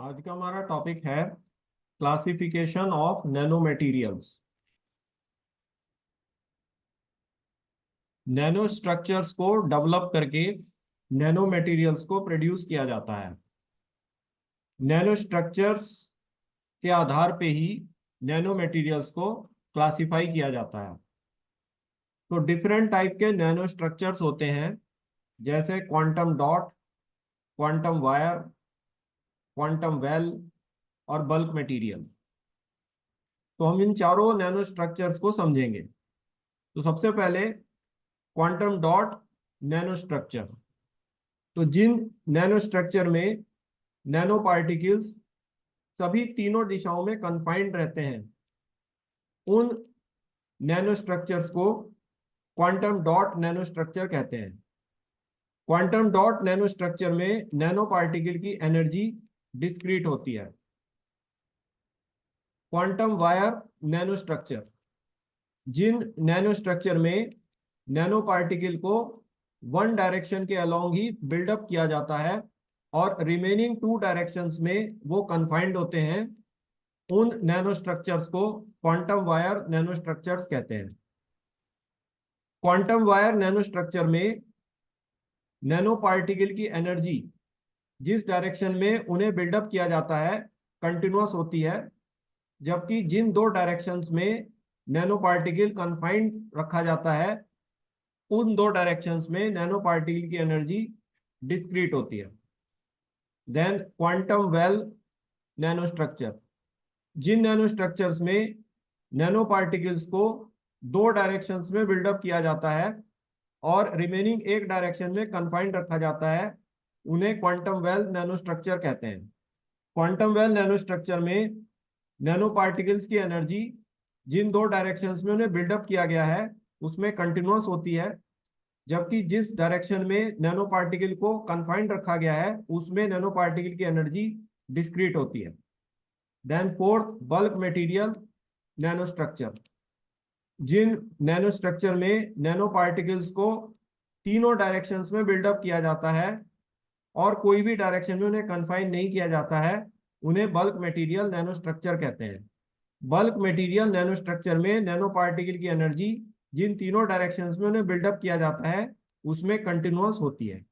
आज का हमारा टॉपिक है classification of nano materials. Nano structures को डेवलप करके नैनो मटेरियल्स को प्रोड्यूस किया जाता है। नैनो स्ट्रक्चर्स के आधार पे ही नैनो मटेरियल्स को क्लासिफाई किया जाता है। तो डिफरेंट टाइप के नैनो स्ट्रक्चर्स होते हैं, जैसे quantum dot, quantum wire, quantum well और बल्क मटेरियल। तो हम इन चारों नैनो स्ट्रक्चर्स को समझेंगे। तो सबसे पहले क्वांटम डॉट नैनो स्ट्रक्चर। तो जिन नैनो स्ट्रक्चर में नैनो पार्टिकल्स सभी तीनों दिशाओं में कन्फाइंड रहते हैं, उन नैनो स्ट्रक्चर्स को क्वांटम डॉट नैनो स्ट्रक्चर कहते हैं। क्वांटम डॉट नैनो स्ट्रक्चर में नैनो पार्टिकल की एनर्जी डिस्क्रीट होती है। क्वांटम वायर नैनो स्ट्रक्चर, जिन नैनो स्ट्रक्चर में नैनो पार्टिकल को वन डायरेक्शन के अलोंग ही बिल्डअप किया जाता है और रिमेनिंग टू डायरेक्शंस में वो कन्फाइंड होते हैं, उन नैनो स्ट्रक्चर्स को क्वांटम वायर नैनो स्ट्रक्चर्स कहते हैं। क्वांटम वायर नैनो स्ट्रक्चर में नैनो पार्टिकल की एनर्जी जिस डायरेक्शन में उन्हें बिल्डअप किया जाता है कंटिन्यूअस होती है, जबकि जिन दो डायरेक्शंस में नैनो पार्टिकल कन्फाइंड रखा जाता है, उन दो डायरेक्शंस में नैनो पार्टिकल की एनर्जी डिस्क्रीट होती है। Then quantum well nano structure, जिन नैनो स्ट्रक्चर्स में नैनो पार्टिकल्स को दो डायरेक्शंस में बिल्डअप किया जाता है और रिमेनिंग एक डायरेक्शन में कन्फाइंड रखा जाता है, उन्हें क्वांटम वेल नैनो स्ट्रक्चर कहते हैं। क्वांटम वेल नैनो स्ट्रक्चर में नैनो पार्टिकल्स की एनर्जी जिन दो डायरेक्शंस में उन्हें बिल्डअप किया गया है उसमें कंटिन्यूअस होती है, जबकि जिस डायरेक्शन में नैनो पार्टिकल को कन्फाइंड रखा गया है उसमें नैनो पार्टिकल की एनर्जी डिस्क्रीट होती है। Then fourth, bulk material nano structure, जिन नैनो स्ट्रक्चर में नैनो पार्टिकल्स को तीनों डायरेक्शंस में बिल्डअप किया जाता है और कोई भी डायरेक्शन में उन्हें कन्फाइन नहीं किया जाता है, उन्हें बल्क मटेरियल नैनो स्ट्रक्चर कहते हैं। बल्क मटेरियल नैनो स्ट्रक्चर में नैनो पार्टिकल की एनर्जी जिन तीनों डायरेक्शंस में उन्हें बिल्डअप किया जाता है उसमें कंटिन्यूअस होती है।